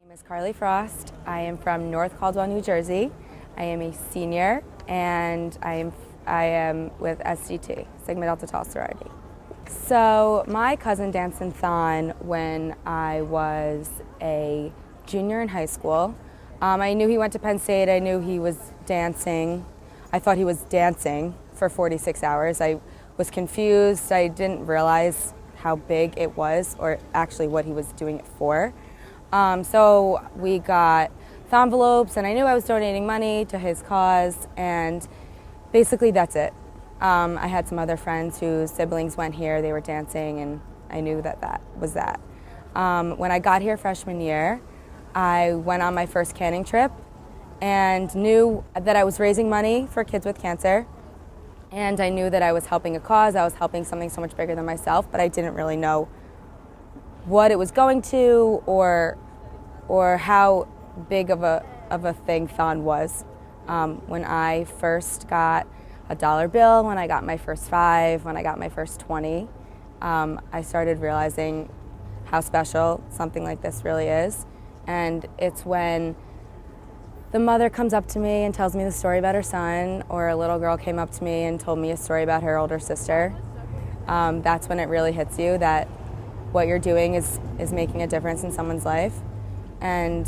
My name is Carly Frost. I am from North Caldwell, New Jersey. I am a senior, and I am with SDT, Sigma Delta Tau sorority. So my cousin danced in THON when I was a junior in high school. I knew he went to Penn State. I knew he was dancing. I thought he was dancing for 46 hours. I was confused. I didn't realize how big it was, or actually what he was doing it for. So we got envelopes, and I knew I was donating money to his cause, and basically that's it. I had some other friends whose siblings went here, they were dancing, and I knew that that was that. When I got here freshman year, I went on my first canning trip and knew that I was raising money for kids with cancer, and I knew that I was helping a cause, I was helping something so much bigger than myself, but I didn't really know what it was going to or how big of a thing THON was. When I first got a dollar bill, when I got my first 5, when I got my first 20, I started realizing how special something like this really is. And it's when the mother comes up to me and tells me the story about her son, or a little girl came up to me and told me a story about her older sister. That's when it really hits you that what you're doing is making a difference in someone's life. And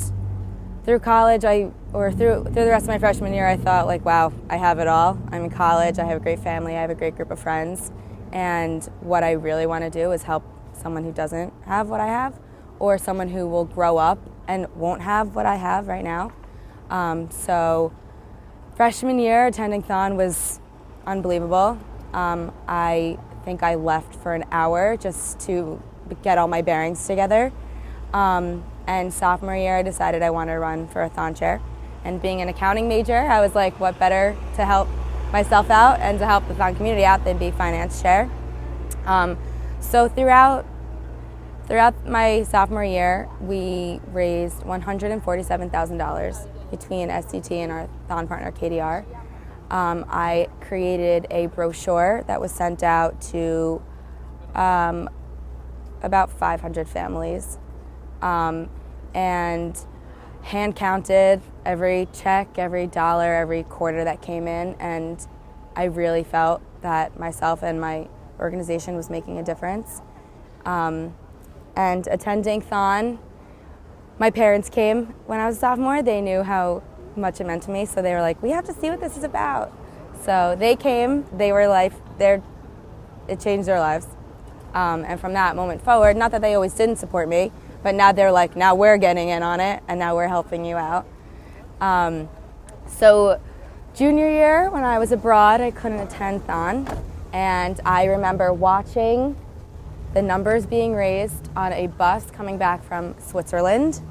through college, through the rest of my freshman year, I thought, like, wow, I have it all. I'm in college, I have a great family, I have a great group of friends, and what I really want to do is help someone who doesn't have what I have, or someone who will grow up and won't have what I have right now. So freshman year, attending THON was unbelievable. I think I left for an hour just to get all my bearings together. And sophomore year, I decided I wanted to run for a THON chair. And being an accounting major, I was like, what better to help myself out and to help the THON community out than be finance chair. So throughout my sophomore year, we raised $147,000 between SDT and our THON partner, KDR. I created a brochure that was sent out to about 500 families, and hand counted every check, every dollar, every quarter that came in, and I really felt that myself and my organization was making a difference. And attending THON, my parents came when I was a sophomore. They knew how much it meant to me, so they were like, we have to see what this is about. So they came, they were like, it changed their lives. And from that moment forward, not that they always didn't support me, but now they're like, now we're getting in on it, and now we're helping you out. So junior year, when I was abroad, I couldn't attend THON, and I remember watching the numbers being raised on a bus coming back from Switzerland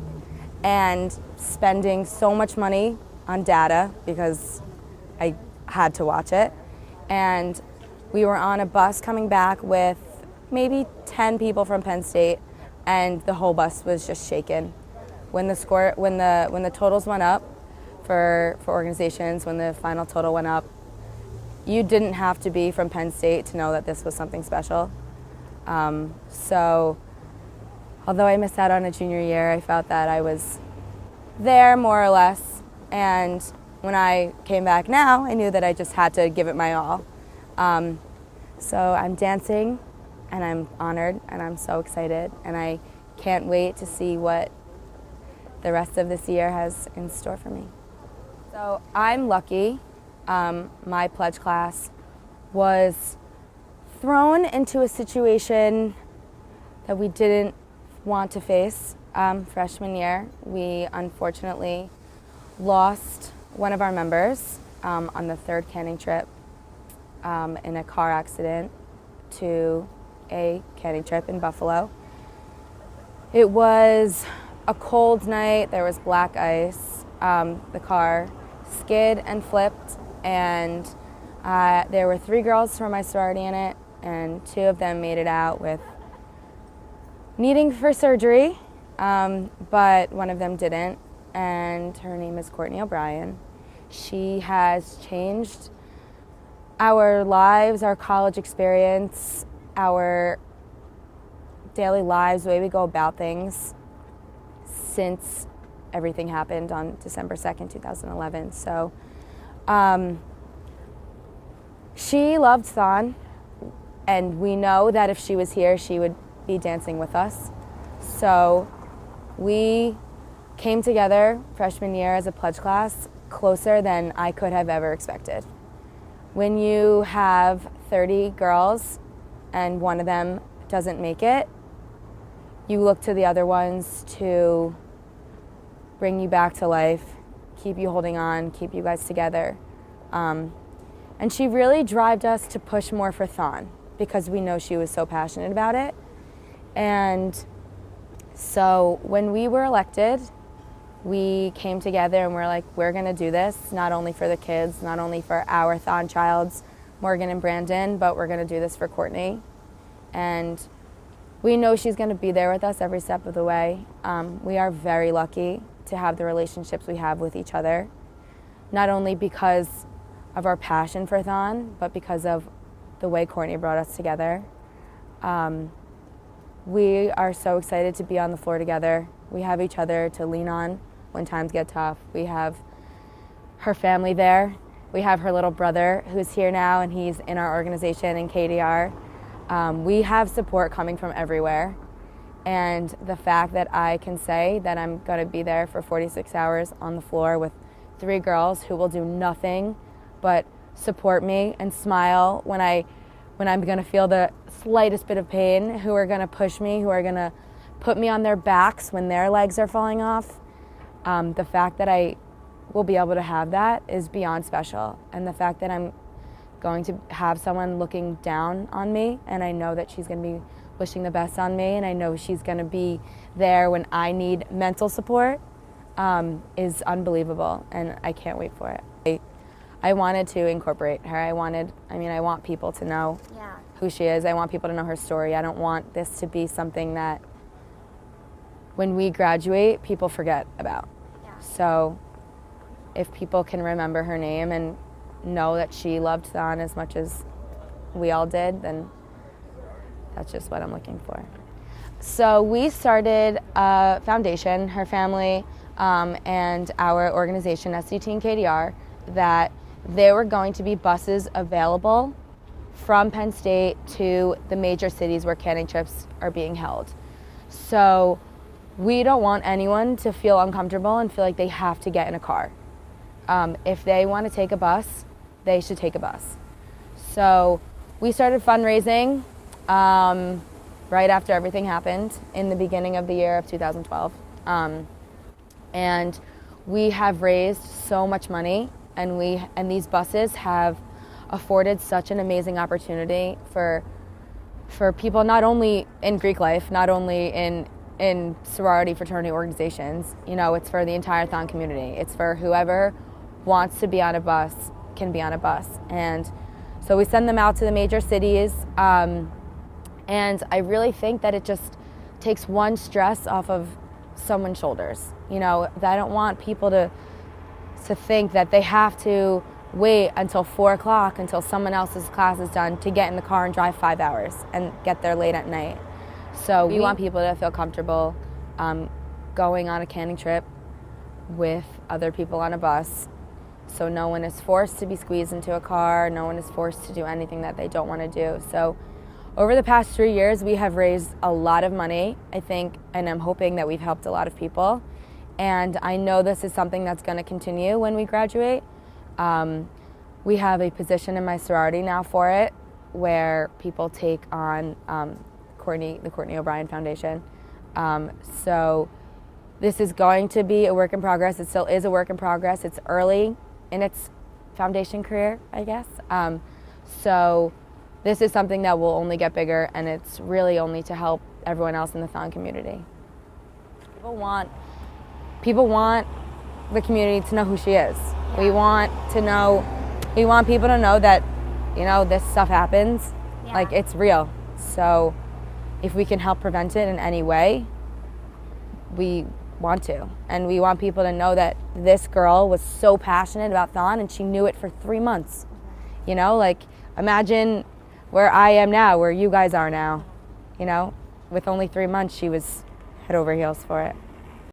and spending so much money on data because I had to watch it. And we were on a bus coming back with maybe 10 people from Penn State, and the whole bus was just shaken. When the totals went up for organizations, when the final total went up, you didn't have to be from Penn State to know that this was something special. So although I missed out on a junior year, I felt that I was there more or less. And when I came back now, I knew that I just had to give it my all. So I'm dancing, and I'm honored, and I'm so excited, and I can't wait to see what the rest of this year has in store for me. So I'm lucky. My pledge class was thrown into a situation that we didn't want to face. Freshman year, we unfortunately lost one of our members on the 3rd canning trip in a car accident to a canning trip in Buffalo. It was a cold night, there was black ice. The car skid and flipped, and there were 3 girls from my sorority in it, and 2 of them made it out with needing for surgery, but one of them didn't, and her name is Courtney O'Brien. She has changed our lives, our college experience, our daily lives, the way we go about things since everything happened on December 2nd, 2011. So she loved THON, and we know that if she was here, she would be dancing with us. So we came together freshman year as a pledge class closer than I could have ever expected. When you have 30 girls and one of them doesn't make it, you look to the other ones to bring you back to life, keep you holding on, keep you guys together. And she really drove us to push more for THON because we know she was so passionate about it. And so when we were elected, we came together and we're like, we're gonna do this, not only for the kids, not only for our THON childs, Morgan and Brandon, but we're gonna do this for Courtney. And we know she's gonna be there with us every step of the way. We are very lucky to have the relationships we have with each other, not only because of our passion for THON, but because of the way Courtney brought us together. We are so excited to be on the floor together. We have each other to lean on when times get tough. We have her family there. We have her little brother who's here now, and he's in our organization in KDR. We have support coming from everywhere. And the fact that I can say that I'm gonna be there for 46 hours on the floor with 3 girls who will do nothing but support me and smile when I'm gonna feel the slightest bit of pain, who are gonna push me, who are gonna put me on their backs when their legs are falling off. The fact that I will be able to have that is beyond special. And the fact that I'm going to have someone looking down on me, and I know that she's gonna be wishing the best on me, and I know she's gonna be there when I need mental support, is unbelievable, and I can't wait for it. I wanted to incorporate her. I want people to know who she is. I want people to know her story. I don't want this to be something that when we graduate, people forget about. So if people can remember her name and know that she loved THON as much as we all did, then that's just what I'm looking for. So we started a foundation, her family, and our organization, SCT and KDR, that there were going to be buses available from Penn State to the major cities where canning trips are being held. So we don't want anyone to feel uncomfortable and feel like they have to get in a car. If they want to take a bus, they should take a bus. So we started fundraising right after everything happened in the beginning of the year of 2012. And we have raised so much money, and these buses have afforded such an amazing opportunity for people not only in Greek life, not only in sorority fraternity organizations. You know, it's for the entire THON community. It's for whoever wants to be on a bus can be on a bus. And so we send them out to the major cities, and I really think that it just takes one stress off of someone's shoulders. You know, I don't want people to think that they have to wait until 4 o'clock until someone else's class is done to get in the car and drive 5 hours and get there late at night. So we want people to feel comfortable going on a canning trip with other people on a bus. So no one is forced to be squeezed into a car, no one is forced to do anything that they don't want to do. So over the past 3 years, we have raised a lot of money, I think, and I'm hoping that we've helped a lot of people. And I know this is something that's going to continue when we graduate. We have a position in my sorority now for it, where people take on the Courtney O'Brien Foundation. So this is going to be a work in progress. It still is a work in progress. It's early in its foundation career, I guess. So this is something that will only get bigger, and it's really only to help everyone else in the THON community. People want the community to know who she is. We want people to know that, you know, this stuff happens. Like, it's real. So if we can help prevent it in any way, we want to. And we want people to know that this girl was so passionate about THON, and she knew it for 3 months. You know, like, imagine where I am now, where you guys are now. You know, with only 3 months, she was head over heels for it.